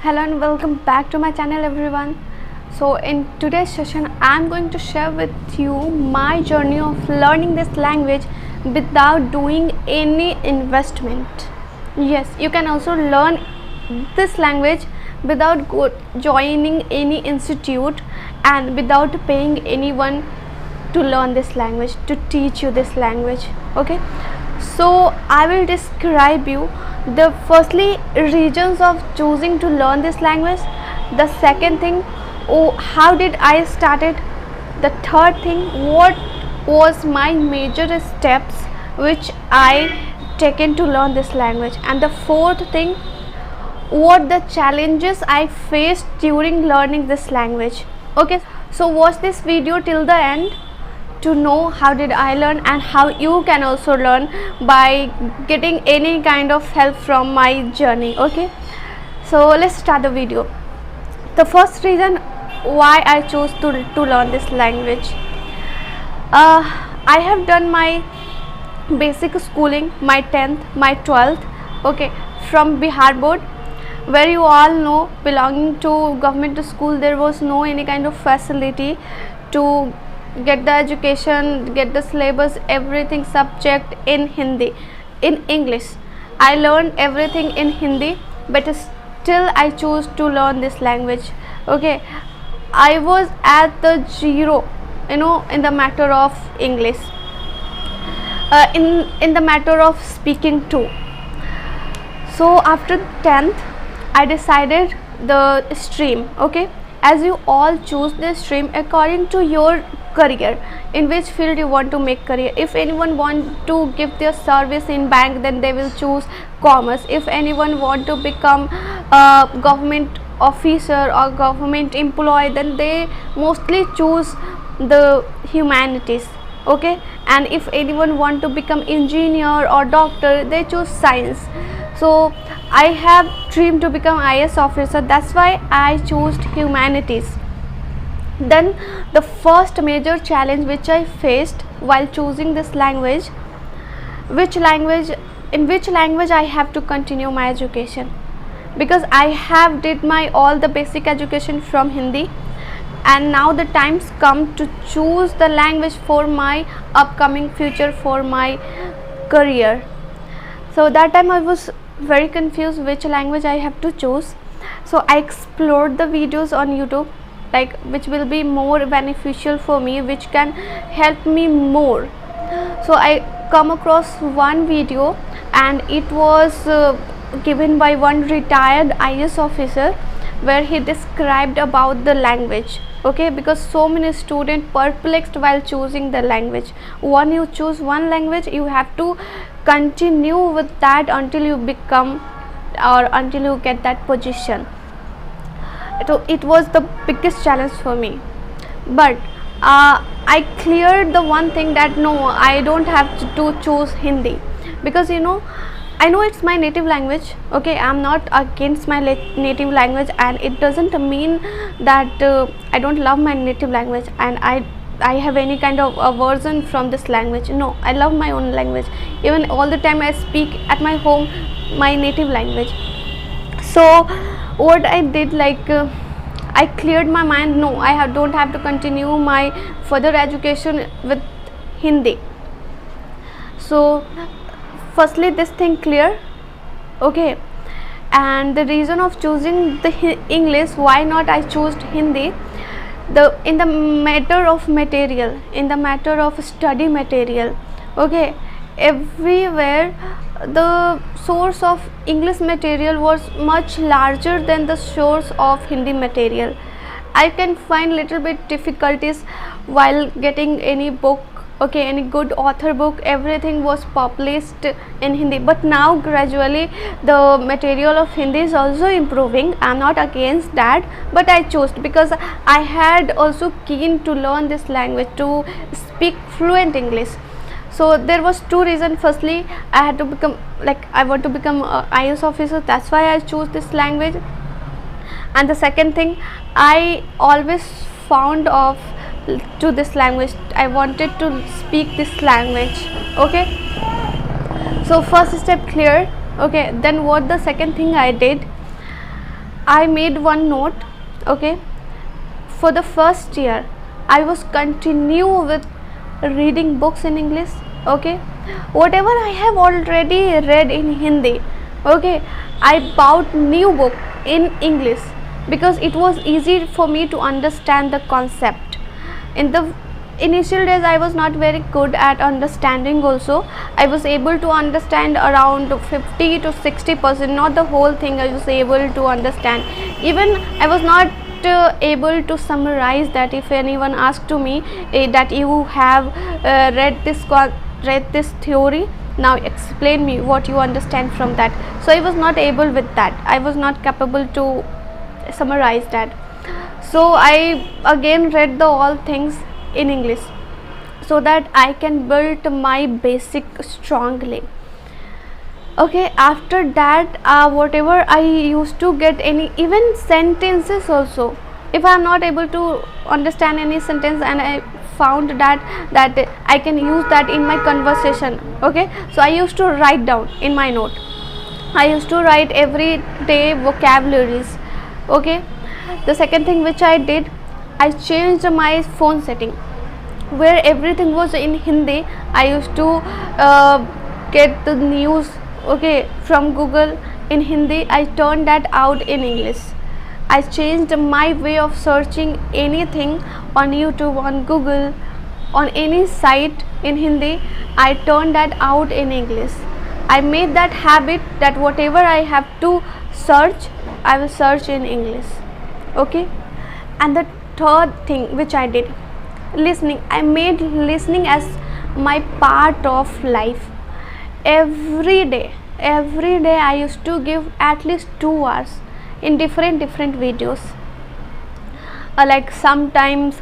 Hello and welcome back to my channel everyone. So in today's session I'm going to share with you my journey of learning this language without doing any investment. Yes, you can also learn this language without joining any institute and without paying anyone to learn this language, to teach you this language. Okay, so I will describe you the firstly reasons of choosing to learn this language, the second thing, how did I started, the third thing, what was my major steps which I taken to learn this language, and the fourth thing, what the challenges I faced during learning this language. Okay, so watch this video till the end to know how did I learn and how you can also learn by getting any kind of help from my journey. Okay, so let's start the video. The first reason why I chose to learn this language, I have done my basic schooling, my 10th, my 12th, okay, from Bihar board, where you all know belonging to government school there was no any kind of facility to get the education, get the syllabus, everything subject in Hindi, in English. I learned everything in Hindi, but still I chose to learn this language. Okay, I was at the zero, in the matter of English, in the matter of speaking too. So after 10th I decided the stream. Okay, as you all choose the stream according to your career, in which field you want to make career. If anyone want to give their service in bank, then they will choose commerce. If anyone want to become a government officer or government employee, then they mostly choose the humanities. Okay, and if anyone want to become engineer or doctor, they choose science. So I have dream to become IAS officer, that's why I chose humanities. Then the first major challenge which I faced while choosing this language, in which language I have to continue my education, because I have did my all the basic education from Hindi, and now the times come to choose the language for my upcoming future, for my career. So that time I was very confused which language I have to choose. So I explored the videos on YouTube, like which will be more beneficial for me, which can help me more. So I come across one video, and it was given by one retired IAS officer, where he described about the language. Okay, because so many students perplexed while choosing the language. When you choose one language, you have to continue with that until you become or until you get that position. So it was the biggest challenge for me, but I cleared the one thing, that no, I don't have to choose Hindi, because I know it's my native language. Okay, I'm not against my native language, and it doesn't mean that I don't love my native language and I have any kind of aversion from this language. No, I love my own language. Even all the time I speak at my home my native language. So what I did, like I cleared my mind, no, I don't have to continue my further education with Hindi. So firstly this thing clear. Okay, and the reason of choosing the English, why not I chose Hindi, in the matter of material, in the matter of study material. Okay, everywhere the source of English material was much larger than the source of Hindi material. I can find little bit difficulties while getting any book. Okay, any good author book, everything was published in Hindi, but now gradually the material of Hindi is also improving. I'm not against that, but I chose because I had also keen to learn this language, to speak fluent English. So there was two reasons. Firstly, I had to become, like I want to become a IAS officer, that's why I chose this language. And the second thing, I always found of to this language, I wanted to speak this language. Okay, so first step clear. Okay, then what the second thing I did, I I made one note. Okay, for the first year I was continue with reading books in English. Okay, whatever I have already read in Hindi, okay, I bought new book in English because it was easy for me to understand the concept. In the initial days I was not very good at understanding also. I was able to understand around 50 to 60%, not the whole thing I was able to understand. Even I was not able to summarize that. If anyone asked to me that you have read this theory, now explain me what you understand from that. So I was not able with that. I was not capable to summarize that. So I again read the all things in English so that I can build my basic strongly. Okay, after that whatever I used to get any even sentences also, if I am not able to understand any sentence and I found that I can use that in my conversation, okay, so I used to write down in my note. I used to write every day vocabularies. Okay, the second thing which I did, I changed my phone setting where everything was in Hindi. I used to get the news, okay, from Google in Hindi. I turned that out in English. I changed my way of searching anything on YouTube, on Google, on any site in Hindi. I turned that out in English. I made that habit that whatever I have to search, I will search in English. Okay, and the third thing which I did, listening. I made listening as my part of life. Every day I used to give at least 2 hours in different videos. Like sometimes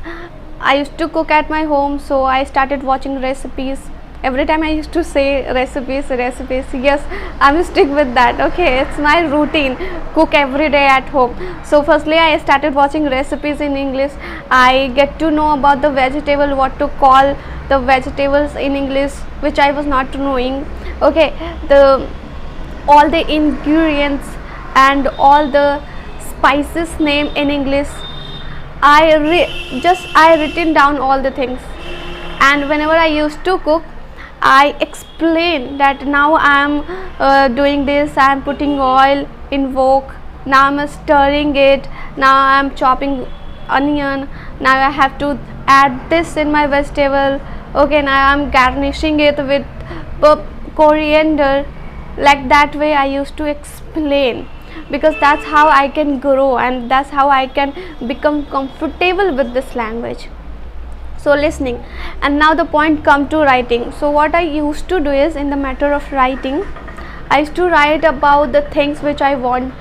I used to cook at my home, so I started watching recipes. Every time I used to say recipes, yes, I'm stick with that. Okay, it's my routine, cook every day at home. So firstly I started watching recipes in English. I get to know about the vegetable, what to call the vegetables in English, which I was not knowing. Okay, all the ingredients and all the spices name in English. I written down all the things, and whenever I used to cook, I explain that now I am doing this. I am putting oil in wok. Now I am stirring it. Now I am chopping onion. Now I have to add this in my vegetable. Okay, now I am garnishing it with coriander. Like that way I used to explain, because that's how I can grow and that's how I can become comfortable with this language. So listening, and now the point come to writing. So what I used to do is, in the matter of writing, I used to write about the things which I want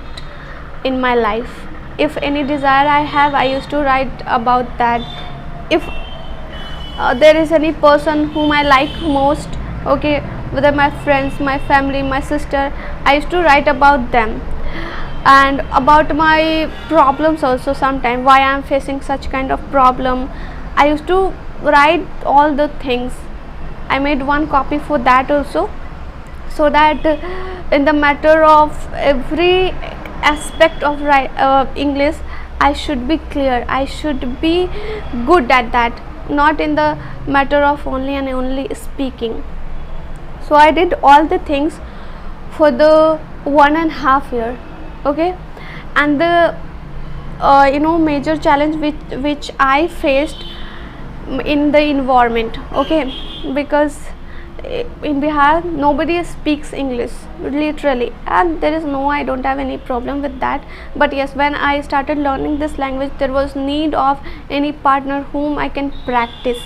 in my life. If any desire I have, I used to write about that. If there is any person whom I like most, okay, whether my friends, my family, my sister, I used to write about them, and about my problems also. Sometimes why I am facing such kind of problem, I used to write all the things. I made one copy for that also, so that in the matter of every aspect of English, I should be clear, I should be good at that, not in the matter of only and only speaking. So I did all the things for the 1.5 year. Okay, and the major challenge which I faced in the environment. Okay, because in Bihar nobody speaks English literally, and there is no, I don't have any problem with that. But yes, when I started learning this language, there was need of any partner whom I can practice.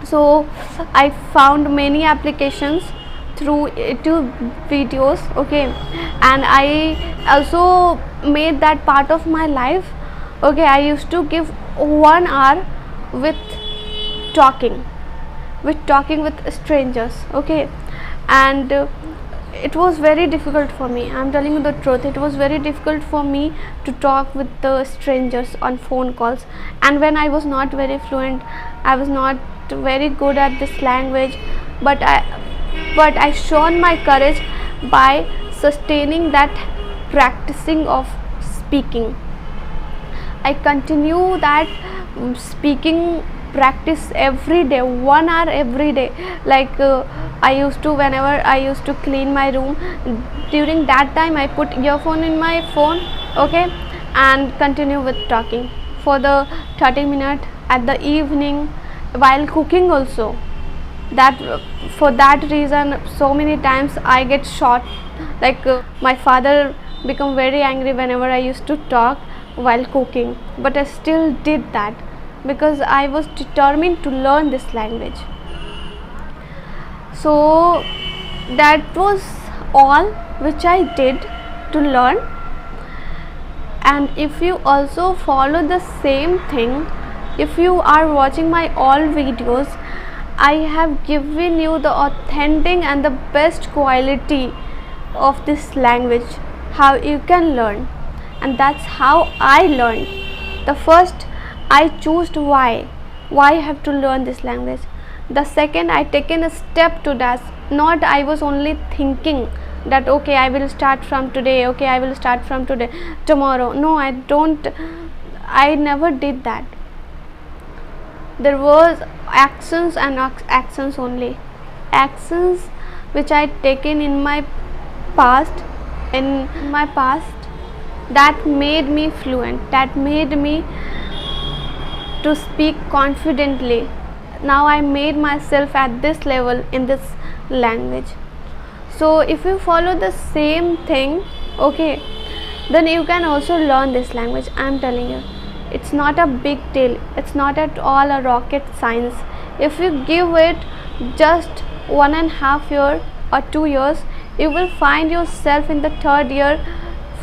So I found many applications through YouTube videos. Okay, and I also made that part of my life. Okay, I used to give 1 hour with talking with strangers. Okay, and it was very difficult for me, I'm telling you the truth. It was very difficult for me to talk with the strangers on phone calls. And when I was not very fluent, I was not very good at this language, but I shown my courage by sustaining that practicing of speaking. I continue that speaking practice every day, 1 hour every day. Like I used to, whenever I used to clean my room, during that time I put earphone in my phone, okay, and continue with talking for the 30 minutes at the evening while cooking also. That for that reason so many times I get shot, like my father become very angry whenever I used to talk while cooking, but I still did that because I was determined to learn this language. So that was all which I did to learn. And if you also follow the same thing, if you are watching my all videos, I have given you the authentic and the best quality of this language, how you can learn. And that's how I learned. The first, I chose why I have to learn this language. The second, I taken a step to that. Not I was only thinking that okay, I will start from today, okay, I will start from today, tomorrow. No, I never did that. There was actions and actions only. Actions which I taken in my past, that made me fluent, that made me to speak confidently. Now I made myself at this level in this language. So if you follow the same thing, okay, then you can also learn this language. I'm telling you, it's not a big deal, it's not at all a rocket science. If you give it just 1.5 year or 2 years, you will find yourself in the 3rd year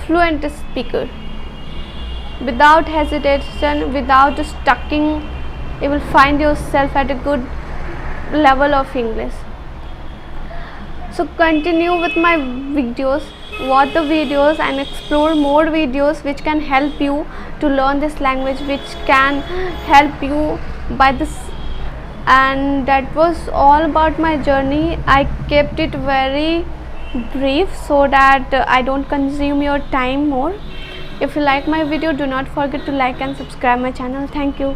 fluent speaker, without hesitation, without stucking. You will find yourself at a good level of English. So continue with my videos, watch the videos and explore more videos which can help you to learn this language, which can help you by this. And that was all about my journey. I kept it very brief so that I don't consume your time more. If you like my video, do not forget to like and subscribe my channel. Thank you.